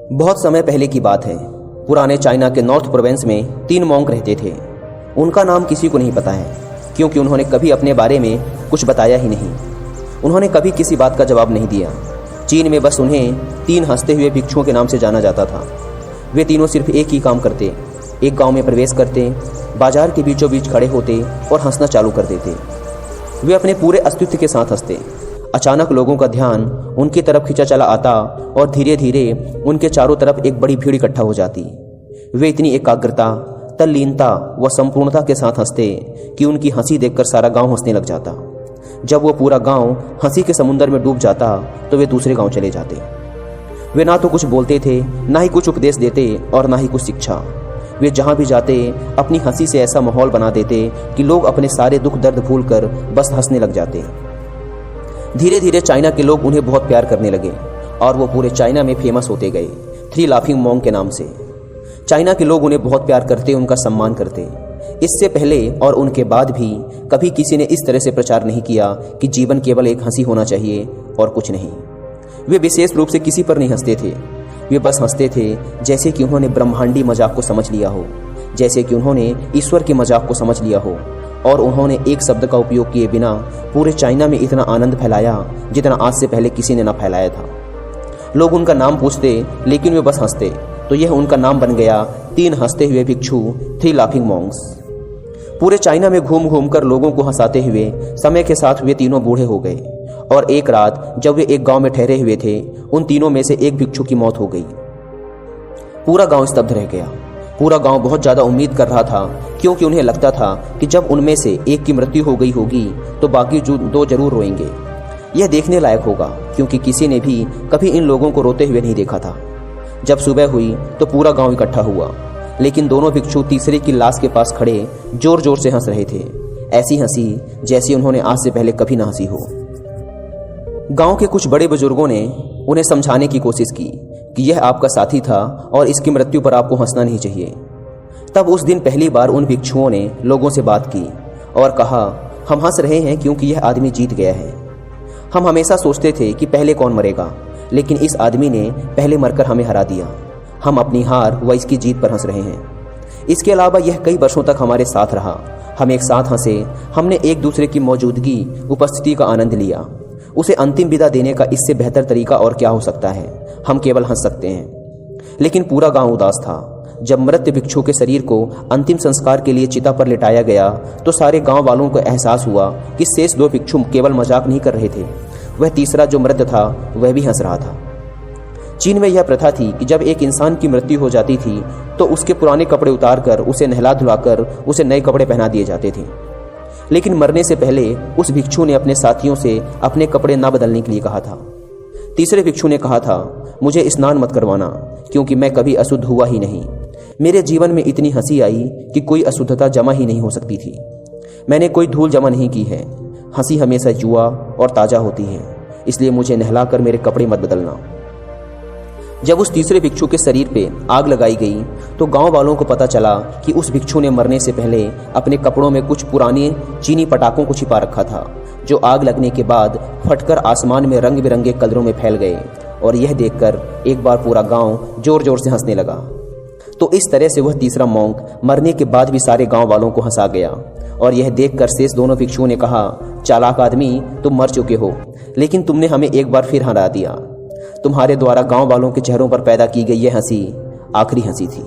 बहुत समय पहले की बात है। पुराने चाइना के नॉर्थ प्रोविंस में 3 मॉन्क रहते थे। उनका नाम किसी को नहीं पता है, क्योंकि उन्होंने कभी अपने बारे में कुछ बताया ही नहीं। उन्होंने कभी किसी बात का जवाब नहीं दिया। चीन में बस उन्हें 3 हंसते हुए भिक्षुओं के नाम से जाना जाता था। वे तीनों सिर्फ एक ही काम करते, एक गांव में प्रवेश करते, बाजार के बीचों बीच खड़े होते और हंसना चालू कर देते। वे अपने पूरे अस्तित्व के साथ हंसते। अचानक लोगों का ध्यान उनकी तरफ खींचा चला आता और धीरे धीरे उनके चारों तरफ एक बड़ी भीड़ इकट्ठा हो जाती। वे इतनी एकाग्रता, तल्लीनता व संपूर्णता के साथ हंसते कि उनकी हंसी देखकर सारा गांव हंसने लग जाता। जब वो पूरा गांव हंसी के समुद्र में डूब जाता तो वे दूसरे गांव चले जाते। वे ना तो कुछ बोलते थे, ना ही कुछ उपदेश देते और ना ही कुछ शिक्षा। वे जहां भी जाते अपनी हंसी से ऐसा माहौल बना देते कि लोग अपने सारे दुख दर्द भूलकर बस हंसने लग जाते। धीरे धीरे चाइना के लोग उन्हें बहुत प्यार करने लगे और वो पूरे चाइना में फेमस होते गए 3 लाफिंग मॉन्क के नाम से। चाइना के लोग उन्हें बहुत प्यार करते, उनका सम्मान करते। इससे पहले और उनके बाद भी कभी किसी ने इस तरह से प्रचार नहीं किया कि जीवन केवल एक हंसी होना चाहिए और कुछ नहीं। वे विशेष रूप से किसी पर नहीं हंसते थे। वे बस हंसते थे जैसे कि उन्होंने ब्रह्मांडी मजाक को समझ लिया हो, जैसे कि उन्होंने ईश्वर के मजाक को समझ लिया हो। और उन्होंने एक शब्द का उपयोग किए बिना पूरे चाइना में इतना आनंद फैलाया जितना आज से पहले किसी ने न फैलाया था। लोग उनका नाम पूछते लेकिन वे बस हंसते, तो यह उनका नाम बन गया 3 हंसते हुए भिक्षु, 3 लाफिंग मॉन्क्स। पूरे चाइना में घूम घूम कर लोगों को हंसाते हुए समय के साथ वे तीनों बूढ़े हो गए और एक रात जब वे एक गांव में ठहरे हुए थे, उन तीनों में से एक भिक्षु की मौत हो गई। पूरा गांव स्तब्ध रह गया। पूरा गांव बहुत ज्यादा उम्मीद कर रहा था, क्योंकि उन्हें लगता था कि जब उनमें से एक की मृत्यु हो गई होगी तो बाकी जो 2 जरूर रोएंगे। यह देखने लायक होगा, क्योंकि किसी ने भी कभी इन लोगों को रोते हुए नहीं देखा था। जब सुबह हुई तो पूरा गांव इकट्ठा हुआ, लेकिन दोनों भिक्षु तीसरे की लाश के पास खड़े जोर जोर से हंस रहे थे। ऐसी हंसी जैसी उन्होंने आज से पहले कभी ना हंसी हो। गांव के कुछ बड़े बुजुर्गों ने उन्हें समझाने की कोशिश की कि यह आपका साथी था और इसकी मृत्यु पर आपको हंसना नहीं चाहिए। तब उस दिन पहली बार उन भिक्षुओं ने लोगों से बात की और कहा, हम हंस रहे हैं क्योंकि यह आदमी जीत गया है। हम हमेशा सोचते थे कि पहले कौन मरेगा, लेकिन इस आदमी ने पहले मरकर हमें हरा दिया। हम अपनी हार व इसकी जीत पर हंस रहे हैं। इसके अलावा यह कई वर्षों तक हमारे साथ रहा। हम एक साथ हंसे, हमने एक दूसरे की मौजूदगी, उपस्थिति का आनंद लिया। उसे अंतिम विदा देने का इससे बेहतर तरीका और क्या हो सकता है। हम केवल हंस सकते हैं। लेकिन पूरा गांव उदास था। जब मृत भिक्षु के शरीर को अंतिम संस्कार के लिए चिता पर लिटाया गया तो सारे गांव वालों को एहसास हुआ कि शेष 2 भिक्षु केवल मजाक नहीं कर रहे थे, वह तीसरा जो मृत था वह भी हंस रहा था। चीन में यह प्रथा थी कि जब एक इंसान की मृत्यु हो जाती थी तो उसके पुराने कपड़े उतारकर उसे नहला धुलाकर उसे नए कपड़े पहना दिए जाते थे। लेकिन मरने से पहले उस भिक्षु ने अपने साथियों से अपने कपड़े ना बदलने के लिए कहा था। तीसरे भिक्षु ने कहा था, मुझे स्नान मत करवाना, क्योंकि मैं कभी अशुद्ध हुआ ही नहीं। मेरे जीवन में इतनी हंसी आई कि कोई अशुद्धता जमा ही नहीं हो सकती थी। मैंने कोई धूल जमा नहीं की है। हंसी हमेशा युवा और ताजा होती है, इसलिए मुझे नहलाकर मेरे कपड़े मत बदलना। जब उस तीसरे भिक्षु के शरीर पे आग लगाई गई तो गांव वालों को पता चला कि उस भिक्षु ने मरने से पहले अपने कपड़ों में कुछ पुराने चीनी पटाखों को छिपा रखा था, जो आग लगने के बाद फटकर आसमान में रंग बिरंगे कलरों में फैल गए। और यह देखकर एक बार पूरा गांव जोर जोर से हंसने लगा। तो इस तरह से वह तीसरा मॉन्क मरने के बाद भी सारे गांव वालों को हंसा गया। और यह देखकर शेष दोनों भिक्षुओं ने कहा, चालाक आदमी, तुम मर चुके हो, लेकिन तुमने हमें एक बार फिर हरा दिया। तुम्हारे द्वारा गांव वालों के चेहरों पर पैदा की गई यह हंसी आखिरी हंसी थी।